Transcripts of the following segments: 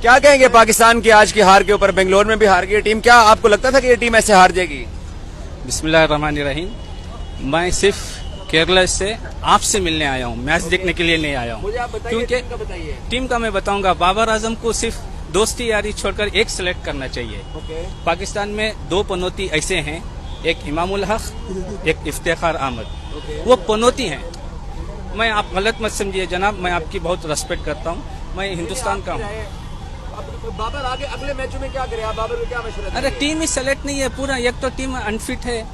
क्या कहेंगे पाकिस्तान की आज की हार के ऊपर? बेंगलोर में भी हार गई टीम, क्या आपको लगता था कि ये टीम ऐसे हार जाएगी? बिस्मिल्लाहिर्रहमानिर्रहीम। मैं सिर्फ केरला से आपसे मिलने आया हूँ, मैच देखने के लिए नहीं आया हूँ। मुझे आप बताइए, क्योंकि टीम का बताइए। टीम का मैं बताऊंगा, बाबर आजम को सिर्फ दोस्ती यारी छोड़कर एक सिलेक्ट करना चाहिए। पाकिस्तान में दो पनौती ऐसे हैं, एक इमामुल हक, एक इफ्तिखार अहमद। वो पनौती हैं। मैं, आप गलत मत समझिए जनाब, मैं आपकी बहुत रेस्पेक्ट करता हूँ, मैं हिंदुस्तान का हूँ। बाबर आगे अगले मैचों में क्या करे आप? बाबर को क्या मशवरा अरे टीम ही सेलेक्ट नहीं है पूरा, एक तो टीम अनफिट है,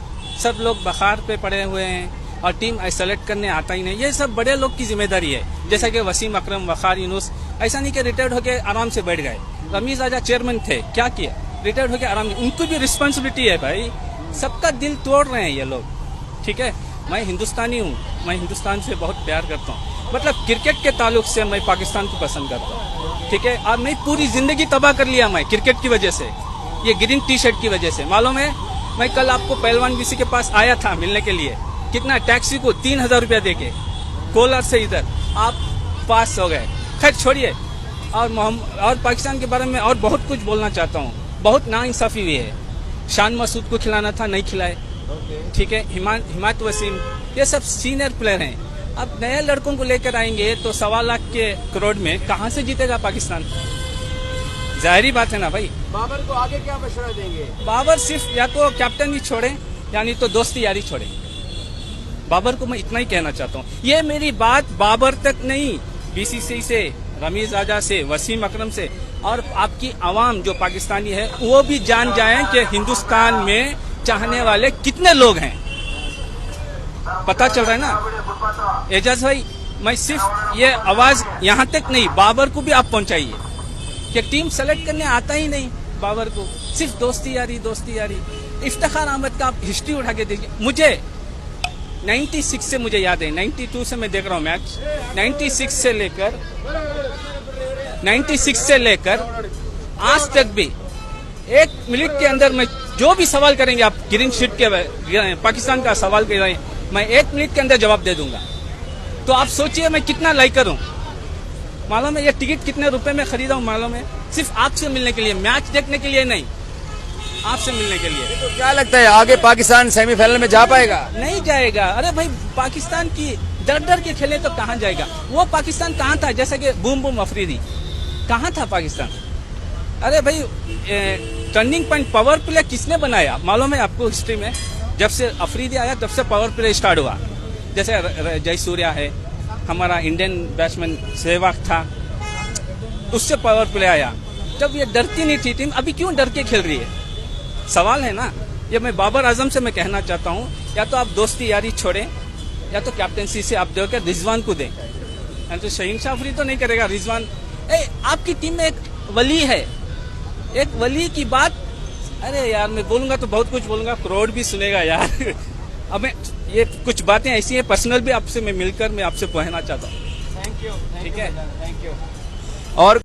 सब लोग बुखार पे पड़े हुए हैं और टीम सेलेक्ट करने आता ही नहीं। ये सब बड़े लोग की जिम्मेदारी है, जैसा कि वसीम अकरम, वखार यूनुस, ऐसा नहीं कि रिटायर्ड होकर आराम से बैठ गए। रमीज आजा चेयरमैन थे, क्या किया? रिटायर्ड होकर आराम, उनको भी रिस्पॉन्सिबिलिटी है भाई, सबका दिल तोड़ रहे हैं ये लोग। ठीक है, मैं हिंदुस्तानी हूँ, मैं हिंदुस्तान से बहुत प्यार करता हूँ, मतलब क्रिकेट के ताल्लुक से मैं पाकिस्तान को पसंद करता हूँ। ठीक है, और मैं पूरी जिंदगी तबाह कर लिया मैं क्रिकेट की वजह से, ये ग्रीन टी शर्ट की वजह से। मालूम है, मैं कल आपको पहलवान बीसी के पास आया था मिलने के लिए, कितना टैक्सी को 3000 रुपया देके कोलार से इधर आप पास हो गए। खैर छोड़िए, और पाकिस्तान के बारे में और बहुत कुछ बोलना चाहता हूँ। बहुत नाइंसाफी हुई है, शान मसूद को खिलाना था, नहीं खिलाए। ठीक है, हिमायत वसीम, ये सब सीनियर प्लेयर हैं। अब नए लड़कों को लेकर आएंगे तो 1.25 लाख के करोड़ में कहाँ से जीतेगा पाकिस्तान? जाहिर बात है ना भाई। बाबर को आगे क्या मशवरा देंगे? बाबर सिर्फ या तो कैप्टन ही छोड़े, यानी तो दोस्ती यारी छोड़े। बाबर को मैं इतना ही कहना चाहता हूँ। ये मेरी बात बाबर तक नहीं, बीसीसीआई से, रमीज आजा से, वसीम अकरम से, और आपकी आवाम जो पाकिस्तानी है वो भी जान जाए कि हिंदुस्तान में चाहने वाले कितने लोग हैं। पता चल रहा है ना एजाज भाई? मैं सिर्फ ये आवाज यहाँ तक नहीं, बाबर को भी आप पहुंचाइए कि टीम सेलेक्ट करने आता ही नहीं बाबर को, सिर्फ दोस्ती यारी दोस्ती यारी। इफ्तिखार अहमद का आप हिस्ट्री उठा के देखिए। मुझे 96 से मुझे याद है, 92 से मैं देख रहा हूँ मैच, 96 से लेकर आज तक भी 1 मिनट के अंदर में जो भी सवाल करेंगे आप ग्रीन शीट के पाकिस्तान का सवाल कर रहे हैं, मैं 1 मिनट के अंदर जवाब दे दूंगा। तो आप सोचिए मैं कितना लाइकर हूँ। मालूम है ये टिकट कितने रुपए में खरीदा हूँ? मालूम है, सिर्फ आपसे मिलने के लिए, मैच देखने के लिए नहीं, आपसे मिलने के लिए। तो क्या लगता है आगे पाकिस्तान सेमीफाइनल में जा पाएगा? नहीं जाएगा। अरे भाई, पाकिस्तान की डर डर के खेले तो कहाँ जाएगा? वो पाकिस्तान कहाँ था? जैसा कि बूम बूम अफरीदी, कहाँ था पाकिस्तान? अरे भाई, टर्निंग पॉइंट पावर प्ले किसने बनाया मालूम है आपको? हिस्ट्री में जब से अफरीदी आया तब से पावर प्ले स्टार्ट हुआ। जैसे जय सूर्या है, हमारा इंडियन बैट्समैन सहवाग था, उससे पावर प्ले आया। जब ये डरती नहीं थी टीम, अभी क्यों डर के खेल रही है? सवाल है ना ये। मैं बाबर आजम से मैं कहना चाहता हूँ, या तो आप दोस्ती यारी छोड़ें, या तो कैप्टनसी से आप देकर रिजवान को दें। तो शहीन शाफरी तो नहीं करेगा रिजवान। आपकी टीम में एक वली है, एक वली की बात, अरे यार मैं बोलूंगा तो बहुत कुछ बोलूंगा, करोड़ भी सुनेगा यार। अब मैं ये कुछ बातें ऐसी हैं पर्सनल भी आपसे मैं मिलकर मैं आपसे कहना चाहता हूँ। Thank you. ठीक है, थैंक यू। और